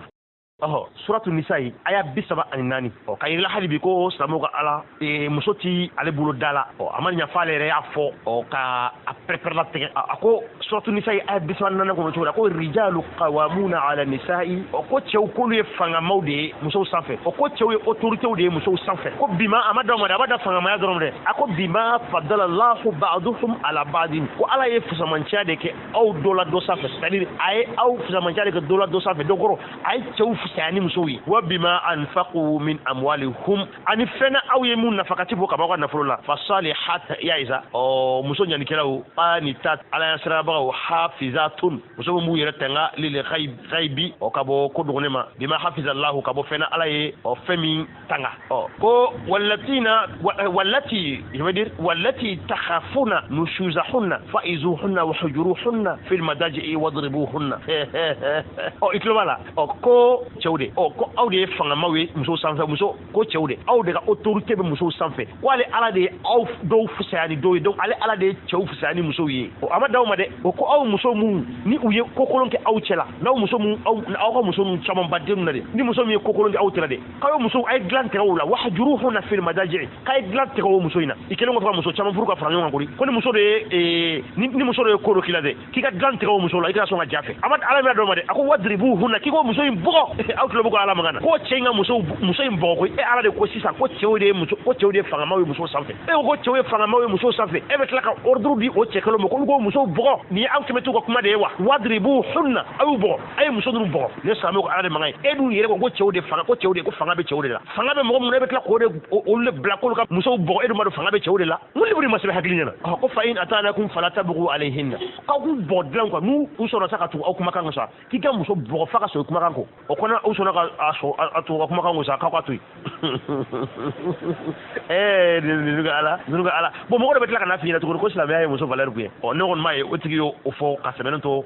suratu nisa'i aya 78 o kayila halibi ko samu ga ala musoti ale bulo dala o amanya fale re afo o ka prepare la tege ako suratu nisa'i aya 78 ko to ko rijalu qawamuna ala nisa'i o ko chew ko le fanga mawde muso sanfe o ko chew autorité de muso sanfe ko bima amada mo da bada fanga ma yadrom de ako bima fadala allah ba'duhum ala ba'din ko ala ye fusamancha de ke au dola do sanfe c'est-à-dire ay au fusamancha de ke dola do sanfe dogoro ay chew sani musowi wa bima anfaqu min amwalihum ani fena aw yemun nafakati bo kabako na fulula fasalihat ya iza o muso nyani kelaw qanitat ala yasra ba hafizatun muso mu yere tanga lil ghaibi o kabo ko dugonema bima hafizallahu kabo fena ala ye o femi tanga o ko wallati yadir wallati takhafuna nushuzahunna faizuhunna wa hujuruhunna fil madaji wadribuhunna o itlobala o ko chewde o ko awde fanga mawe muso sanfe muso ko chewde awde ga autorité be muso sanfe wale ala de aw do fusani do ale ala de chew fusani muso yi o amada o made o ko aw muso mu ni uye kokolonke aw chela na muso mu aw ko muso mu chama badem na de ni muso mi kokolonke aw tela de kayo muso ay glante wala wahjuruhuna fil madaji kay glante ko muso ina ikelo ngo muso chama furu ka franyo ngori ko ni muso de ni muso de ko rokila de kika glante ko muso la ika so nga jafe amad ala mi do made ako wadribuhuna kiko muso imbo awtulo bugo ala magana ko chenga muso imbo ko e ala de ko sisa ko chewde muso ko chewde fanga mawe muso sanfe e ko chewde fanga mawe muso sanfe e bet la ka ordre di o chekelo mo ko muso bugo ni am kemetu ko kuma de wa wadribu hunna aw bugo ay muso dum bugo ne samu ko ala de magay e du yere ko chewde fanga ko chewde ko fanga be chewde la fanga be mo mo ne bet la ko de o le blako ka muso bugo e du ma do fanga be chewde la mo libri ma sebe haklinya na ko fa in atanakum fala tabghu alayhinna ka ku bodlan ko nu usoro saka tu o kuma kan sa kika muso bugo faka so kuma kan ko o kona usoro ka aso atu kuma kan sa ka kwatu nuga ala bo mo ko bet la kana fi na to ko islam ya muso valeur buye o ne on mai o tigi o fo ka semeno to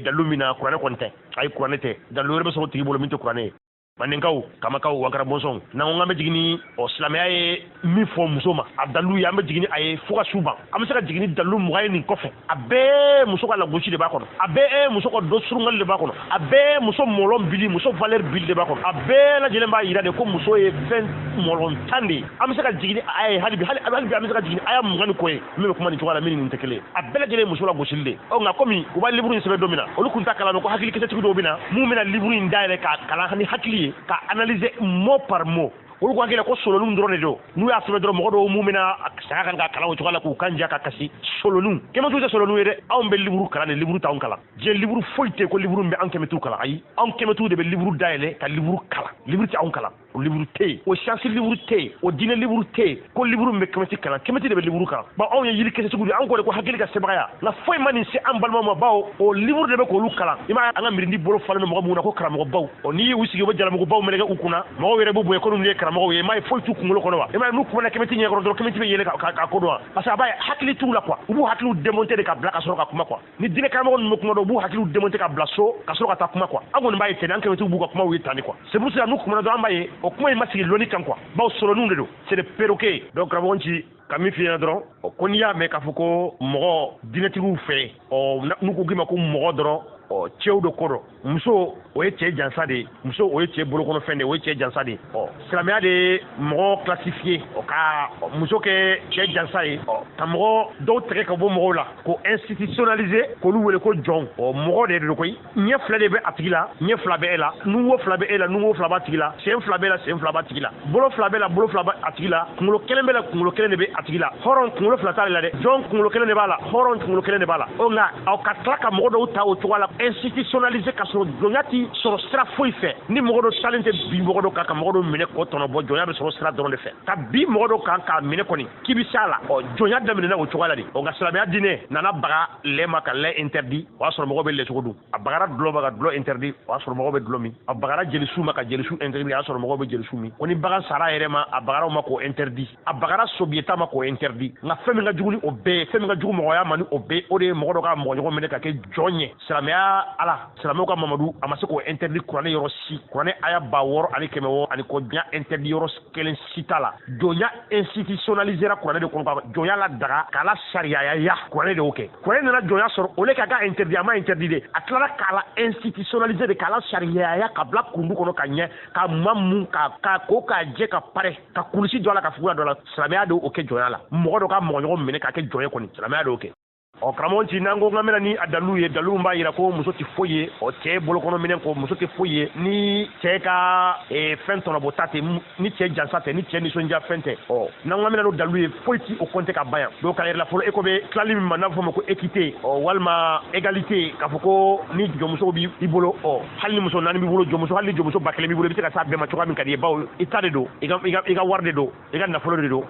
dalumina qur'an konte ay qur'an te dalu rebe so tigi bolo min to qur'an maninkaw kama kaw wankara bonsong na ngam jigini o islamia ye mi fo musoma adalu ya jigini ay fuka suba am saka jigini dalu mugaye ni kofe abe muso ka la gochi de bakono abe muso ko do surungal de bakono abe muso molom bili muso valeur bili de bakono abe la jele mba yira de ko muso e 20 molom tandi am saka jigini ay halibi am saka jigini ay am ngani koy mi ko mani tuwala mini ntekele abe la jele muso la gochi de o nga komi ko ba libru ni sebe domina o lu kunta kala no ko hakili kete tigo domina mu mena libru ni ndaile ka kala hani hakili ka analyser mot par mot olu ko akila ko solonu ndrone do nu ya sebe do mo do mumina saka kan ka kala o tukala ko kanja ka kasi solonu kema tuta solonu yede awon be libru kala ne libru tawn kala je libru folte ko libru mbe ankeme tu kala ay ankeme tu de be libru daile ka libru kala libru ti awon kala o libru te o science libru te o dine libru te ko libru mbe kemeti kala kemeti de be libru kala ba awon yiri kese tugu an ko hakili ka sebaya la foy mani si an balma ma bawo o libru de be ko lu kala ima anga mirindi bolo falano mo mo na ko kala mo bawo o ni wusigi bo jala mo bawo me ga ukuna mo were bo boy ko dum ne kala mo ye may foy tu kungulo ko wa ima nu ko na kemeti nyegro do kemeti be yele ka ko do parce que ba hakili tu la quoi bu hakili démonter de ka blaka soro ka kuma quoi ni dine ka mo ko do bu hakili démonter ka blaso ka soro ka ta kuma quoi angon mbaye tene an kemeti bu ko kuma wi tani quoi c'est pour ça nu ko na do ambaye o kuma in ma sigi loni kan quoi baw solonun de do c'est des perroquets donc karamɔgɔ ci ka min fiyena dɔrɔn ko n'i y'a mɛn k'a fɔ ko mɔgɔ dinɛtigiw fɛ n'u ko k'i ma ko mɔgɔ dɔrɔn cɛw de ko dɔ muso o ye cɛ jansa de ye muso o ye cɛ bolokɔnɔfɛn de ye o ye cɛ jansa de ye silamɛya de ye mɔgɔ classifié ka muso kɛ cɛ jansa ye ka mɔgɔ dɔw tigɛ ka bɔ mɔgɔw la ko institutionnaliser k'olu wele ko jɔn mɔgɔ de don koyi ɲɛ fila de bɛ a tigi la ɲɛ fila bɛ e la nuwo fila bɛ e la nuwo fila b'a tigi la sen fila bɛ la sen fila b'a tigi la bolo fila bɛ la bolo fila b'a tigi la kunkolo kelen bɛ la kunkolo kelen de bɛ a tigi la hɔrɔn kunkolo fila t'ale la dɛ jɔn kunkolo kelen de b'a la hɔrɔn kunkolo kelen de b'a la nka aw ka tila ka mɔgɔ dɔw ta o cogoya la institutionnaliser ka sɔrɔ jɔnya ti sɔrɔ sira foyi fɛ ni mɔgɔ dɔ salen tɛ bi mɔgɔ dɔ kan ka mɔgɔ dɔ minɛ k'o tɔnɔbɔ jɔnya bɛ sɔrɔ sira dɔrɔn de fɛ ka bi mɔgɔ dɔ kan k'a minɛ kɔni k'i bɛ s'a la jɔnya daminɛna o cogoya la de nka silamɛya diinɛ nana baga lɛ ma ka lɛ interdit o y'a sɔrɔ mɔgɔ bɛ lɛ cogo dun a bagara dulɔ ma ka dulɔ interdit o y'a sɔrɔ mɔgɔ bɛ dulɔ min a bagara jelisu ma ka jelisu interdit o y'a sɔrɔ mɔgɔ bɛ jelisu min ko ni bagan sara yɛrɛ ma a bagaraw ma k'o interdit a bagara sobiyeta ma k'o interdit nka fɛn min ka jugu ni o bɛɛ ye fɛn min ka jugu mɔgɔya ma ni o bɛɛ o de ye mɔgɔ dɔ ka mɔgɔ ɲɔgɔn minɛ ka kɛ jɔn ye silamɛya ala silamɛw ka mamadu a ma se k'o interdit kuranɛ yɔrɔ si kuranɛ aya 600 ani ko jɔnya interdit yɔrɔ kelen si t'a la jɔnya institutionnalisera kuranɛ de kɔnɔ jɔnya la daga k'a la sariyaya kuranɛ de y'o kɛ kuranɛ nana jɔnya sɔrɔ o le ka ka interdit a ma interdit de a tilala k'a la institutionnaliser de k'a la sariyaya ka bila kundu kɔnɔ ka ɲɛ ka mun ka ko k'a jɛ ka pare ka kulusi dɔ a la ka fuguya dɔ la silamɛya de y'o kɛ jɔnya la mɔgɔ dɔ ka mɔgɔ ɲɔgɔn minɛ k'a kɛ jɔn ye kɔni silamɛya de y'o kɛ karamɔgɔ ci n'an ko k'an bɛna ni a dalilu ye dalilu b'a yira ko muso tɛ foyi ye cɛ bolokɔnɔ minɛ ko muso tɛ foyi ye ni cɛ ka fɛn tɔnɔbɔta tɛ ni cɛ jansa tɛ ni cɛ nisɔndiya fɛn tɛ n'an ko an bɛna n'o dalilu ye foyi ti o kɔnte ka ban yan donc k'a yɛrɛ la fɔlɔ e ko bɛ tilali min ma n'a bɛ fɔ ma ko équité walima égalité k'a fɔ ko ni jɔnmuso b'i bolo hali ni muso naani b'i bolo jɔnmuso hali ni jɔnmuso 1000 b'i bolo i bɛ se ka taa bɛɛ ma cogoya min ka di ye bawo i ta de don i ka wari de don i ka nafolo de don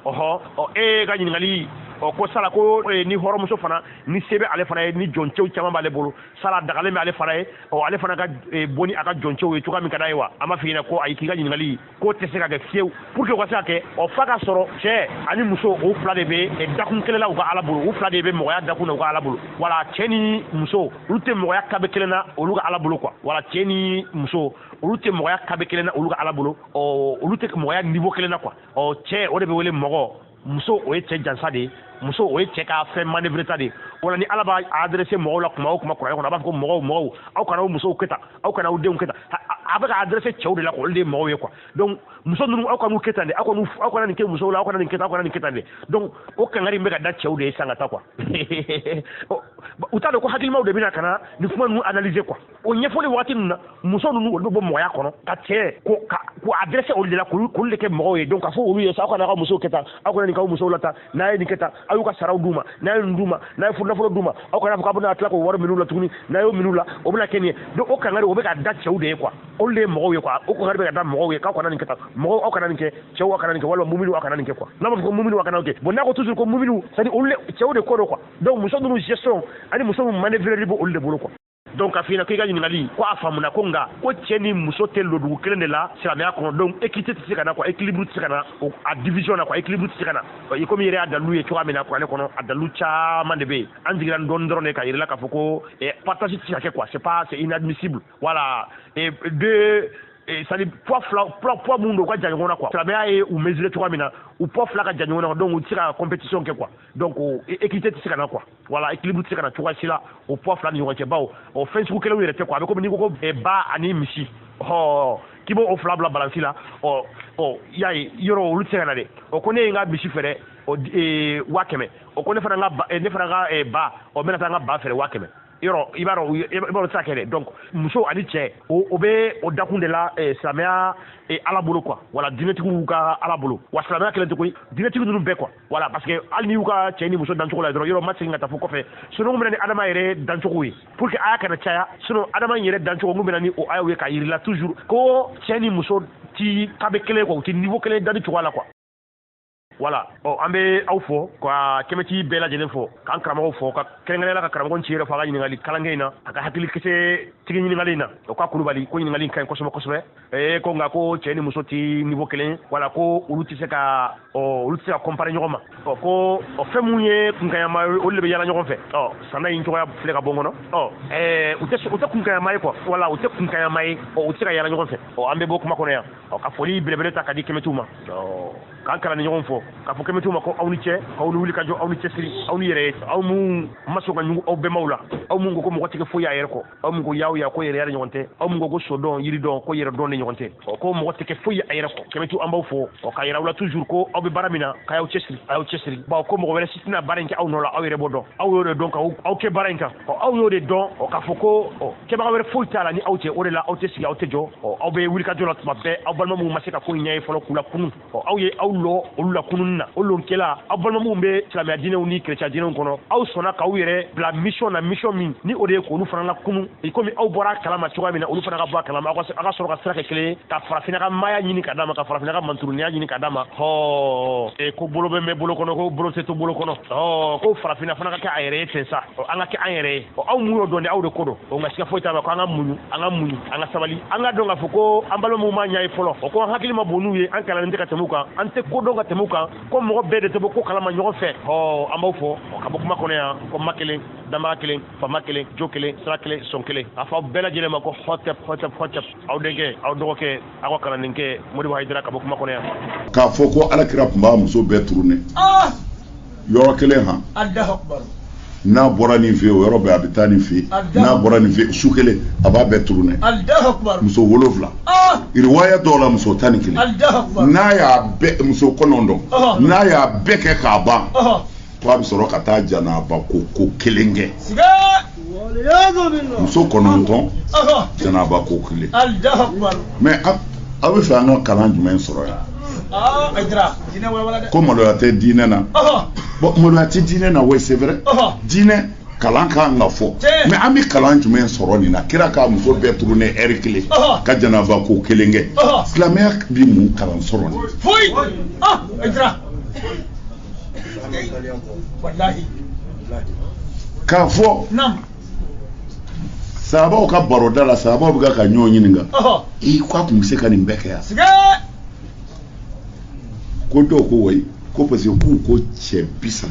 e ka ɲininkali ko sala ko ni hɔrɔnmuso fana ni se bɛ ale fana ye ni jɔncɛw caman b'ale bolo sala dagalen bɛ ale fana ye ale fana ka bɔ ni a ka jɔncɛw ye cogoya min ka d'a ye wa an b'a f'i ɲɛna ko ayi k'i ka ɲininkali k'o tɛ se ka kɛ fiyewu pour que o ka se ka kɛ f'a ka sɔrɔ cɛ ani muso o fila de bɛ dakun kelen na u ka ala bolo u fila de bɛ mɔgɔya dakun na u ka ala bolo wala cɛ ni muso olu tɛ mɔgɔya kabe kelen na olu ka ala bolo quoi wala cɛ ni muso olu tɛ mɔgɔya kabe kelen na olu ka ala bolo olu tɛ mɔgɔya niveau kelen na quoi cɛ o de bɛ wele mɔgɔ muso o ye cɛ jansa de ye muso o ye cɛ ka fɛn manœuvreta de ye wala ni ala b'a adressé mɔgɔw la kuma o kuma kuranɛ kɔnɔ a b'a fɔ ko mɔgɔw aw kana aw musow kɛ tan aw kana aw denw kɛ tan a bɛ ka adressé cɛw de la olu de ye mɔgɔw ye quoi donc muso ninnu aw kana kɛ tan de aw kana nin kɛ musow la aw kana nin kɛ tan aw kana nin kɛ tan de donc o kangari in bɛ ka da cɛw de ye san ka taa quoi u t'a dɔn ko hakilimaw de bɛna ka na nin kuma ninnu analyser quoi o ɲɛfɔli waati ninnu na muso ninnu olu bɛ bɔ mɔgɔya kɔnɔ ka cɛ ko adressé olu de la k'olu de kɛ mɔgɔw ye donc ka fɔ olu ye sa aw kana aw ka musow kɛ tan aw kana nin k'aw musow la tan n'a ye nin kɛ tan aw y'u ka saraw d'u ma n'a ye nin d'u ma n'a ye furunafolo d'u ma aw kana fɔ k'a bɛna tila k'o wari min'u la tuguni n'a y'o min'u la o bɛna kɛ nin ye donc o kangari o bɛ ka da cɛw de ye quoi olu de ye mɔgɔw ye quoi o kangari bɛ ka da mɔgɔw ye k'aw kana nin kɛ tan mɔgɔw aw kana nin kɛ cɛw aw kana nin kɛ walima muminu aw kana nin kɛ quoi n'a b'a fɔ ko muminu aw kana kɛ bon n'a ko toujours ko muminu c'est à dire olu cɛw de ko don quoi donc muso ninnu gestion ani muso ninnu manœuvrer b'olu de bolo quoi donc ka fina k'i ka ɲininkali ko a faamuna ko nka ko cɛ ni muso tɛ lodugu kelen de la silamɛya kɔnɔ donc équité tɛ se ka na quoi équilibre tɛ se ka na a division na quoi équilibre tɛ se ka na i komi yɛrɛ y'a dalilu ye cogoya min na kuranɛ kɔnɔ a dalilu caman de bɛ yen an jigira dɔɔnin dɔrɔn de ka yirala k'a fɔ ko partage tɛ se ka kɛ quoi c'est inadmissible voilà c'est-à-dire poids mun don u ka jan ɲɔgɔn na quoi silamɛya ye u mesurer cogoya min na u poids fila ka jan ɲɔgɔn na donc u tɛ se ka compétition kɛ quoi donc équité tɛ se ka na quoi voilà équilibre tɛ se ka na cogoya si la o poids fila ni ɲɔgɔn cɛ bawo fɛn sugu kelenw yɛrɛ tɛ quoi a bɛ komi n'i ko ko ba ani misi k'i b'o fila bila balansi la y'a ye yɔrɔ olu tɛ se ka na dɛ ko ne ye n ka misi feere 500 ko ne fana ka ba n bɛna taa n ka ba feere 500 yɔrɔ i b'a dɔn sa kɛ dɛ donc muso ani cɛ o bɛ o dakun de la silamɛya ala bolo quoi wala dinɛtigiw ka ala bolo wa silamɛya kelen tɛ koyi dinɛtigi ninnu bɛɛ quoi voilà parce que hali n'i y'u ka cɛ ni muso dancogo la dɔrɔn yɔrɔ ma segin ka taa fo kɔfɛ sinon n bɛna ni adama yɛrɛ dancogo ye pour que aya kana caya sinon adama yɛrɛ dancogo n bɛna ni o ayaw ye k'a yirila toujours ko cɛ ni muso ti kabe kelen quoi u ti niveau kelen dani cogoya la quoi Voilà. An bɛ aw fo ka kɛmɛti bɛɛ lajɛlen fo k'an karamɔgɔw fo ka kɛrɛnkɛrɛnnenya la ka karamɔgɔ ci yɛrɛ fɔ a ka ɲininkali kalankɛ in na a ka hakili kisɛ tigi ɲininkali in na o ka Kulubali ko ɲininkali in ka ɲi kosɛbɛ kosɛbɛ ko nka ko cɛ ni muso tɛ niveau kelen wala ko olu tɛ se ka comparer ɲɔgɔn ma ko fɛn mun ye kunkayama olu de bɛ yala ɲɔgɔn fɛ sanna in cogoya filɛ ka bɔ n kɔnɔ u tɛ kunkayama ye quoi wala u tɛ kunkayama ye u tɛ se ka yala ɲɔgɔn fɛ an bɛ bɔ kuma kɔnɔ yan ka foli belebele ta ka di kɛmɛtiw ma k'an kalan ni ɲɔgɔn fɔ k'a fɔ kɛmɛtiw ma ko aw ni cɛ k'aw ni wuli ka jɔ aw ni cɛsiri aw ni yɛrɛ aw mun ma sɔn ka ɲugu aw bɛnbaw la aw mun ko ko mɔgɔ tɛ foyi a yɛrɛ kɔ aw mun ko yaw ya ko yɛrɛ ɲɔgɔn tɛ aw mun ko so dɔn yiri dɔn ko yɛrɛ dɔn ni ɲɔgɔn tɛ ko mɔgɔ tɛ kɛ foyi a yɛrɛ kɔ kɛmɛtiw an b'aw fɔ k'a yira aw la toujours ko aw bɛ baara min na k'a y'aw cɛsiri bawo ko mɔgɔ wɛrɛ si tɛna baara in kɛ aw nɔ la aw yɛrɛ b'o dɔn aw y'o de dɔn k'aw kɛ baara in kan aw y'o de dɔn k'a fɔ ko kɛbaga wɛrɛ foyi t'a la ni aw cɛ o de la aw tɛ sigi aw tɛ jɔ aw bɛ wuli ka jɔ la tuma bɛɛ aw balima minnu ma se ka ko ɲɛ ye fɔlɔ k'u la kunun aw ye aw lɔ olu la kunun na o lonkɛla aw balima minnu bɛ silamɛya diinɛw ni chrétien diinɛw kɔnɔ aw sɔnna k'aw yɛrɛ bila mission min ni o de ye k'olu fana la kunun komi aw bɔra a kalama cogoya min na olu fana ka bɔ a kalama aw ka sɔrɔ ka sira kɛ kelen ye ka farafinna ka maaya ɲini ka d'a ma ka farafinna ka manturuniya ɲini ka d'a ma ko bolo bɛ mɛn bolo kɔnɔ ko bolo tɛ to bolo kɔnɔ ko farafinna fana ka kɛ a yɛrɛ ye ten sa an ka kɛ an yɛrɛ ye aw mun y'o dɔn de aw de ko don nka siga foyi t'a la ko an ka muɲu an ka sabali an ka dɔn k'a fɔ ko an balima minnu m'a ɲɛ ye fɔlɔ ko an hakili ma bon n'u ye an kalannen tɛ ka tɛmɛ u kan an tɛ ko dɔn ka tɛmɛ u kan ko mɔgɔ bɛɛ de tɛ bɔ ko kalama ɲɔgɔn fɛ an b'aw fɔ ka bɔ kuma kɔnɔ yan ko ma kelen danbaga kelen fama kelen jo kelen sira kelen sɔn kelen a fɔ aw bɛɛ lajɛlen ma ko hɔtɛp aw denkɛ aw dɔgɔkɛ aw ka kalanenkɛ Modibo Hayidara ka bɔ kuma kɔnɔ yan k'a fɔ ko Alakira tun b'a muso bɛɛ turunen yɔrɔ kelen han n'a bɔra nin fɛ o yɔrɔ bɛɛ a bɛ taa nin fɛ n'a bɔra nin fɛ su kelen a b'a bɛɛ turunen muso 7 riwaya dɔw la muso 11 n'a y'a bɛɛ muso 9 n'a y'a bɛɛ kɛ k'a ban ko a bɛ sɔrɔ ka taa janaba ko kelen kɛ muso 9 janaba ko kelen mais aw bɛ fɛ an ka kalan jumɛn sɔrɔ yan ko maloya tɛ diinɛ na bon maloya tɛ diinɛ na oui c'est vrai diinɛ kalan kan ka fɔ mais an bɛ kalan jumɛn sɔrɔ nin na kira k'a muso bɛɛ turunen heure kelen ka janaba ko kelen kɛ silamɛya bɛ mun kalan sɔrɔ nin k'a fɔ sahabaw ka baroda la sahabaw bɛ ka ɲɔgɔn ɲininka ko a tun bɛ se ka nin bɛɛ kɛ yan ko dɔw ko wayi ko parce que k'u ko cɛ 30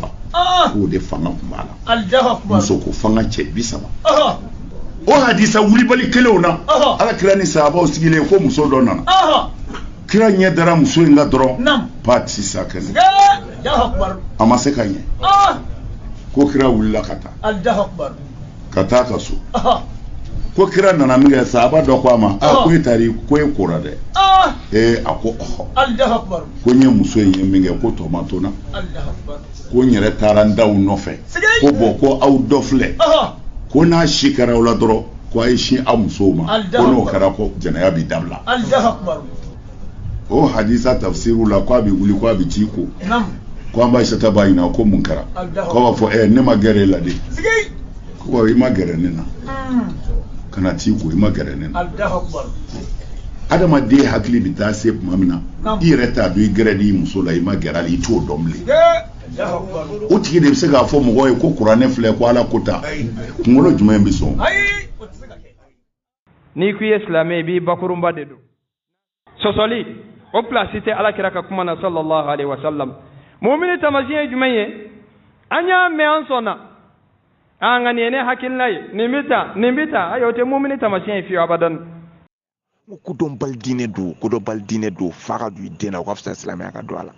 k'o de fanga tun b'a la muso ko fanga cɛ 30 o hadisa wulibali kelenw na Alakira ni sahabaw sigilen ko muso dɔ nana kira ɲɛ dara muso in ka dɔrɔn pas sisan kɛnɛ a ma se ka ɲɛ ko kira wulila ka taa ka so ko kira nana min kɛ sahaba dɔ ko a ma ko e taari ko e kora dɛ a ko ko n ye muso in ye min kɛ ko tɔ ma to n na ko n yɛrɛ taara n daw nɔfɛ ko bon ko aw dɔ filɛ ko n'a si kɛra aw la dɔrɔn ko a ye sin aw musow ma ko n'o kɛra ko jɛnɛya bi dabila o hadisa tafsiru la ko a bɛ wuli ko a bɛ t'i ko ko an b'a b'a ɲininka ko mun kɛra ko a b'a fɔ ne ma gɛrɛ e la de ko i ma gɛrɛ ne na kana t'i ko i ma gɛrɛ ne na adamaden hakili bɛ taa se tuma min na i yɛrɛ t'a dɔn i gɛrɛ n'i muso la i ma gɛrɛ a la i t'o dɔn bilen o tigi de bɛ se k'a fɔ mɔgɔw ye ko kuranɛ filɛ ko ala ko ta kunkolo jumɛn bɛ sɔn n'i ko i ye silamɛ i b'i bakurunba de don sɔsɔli o pilasi tɛ Alakira ka kuma na sallallahu alaihi wa sallam mumini tamasiyɛn ye jumɛn ye an y'a mɛn an sɔnna nka nin ye ne hakilina ye nin bɛ ta ayi o tɛ mumini tamasiyɛn ye fiyewu abadan kodɔnbali diinɛ don f'a ka don i den na o ka fisa silamɛya ka don a la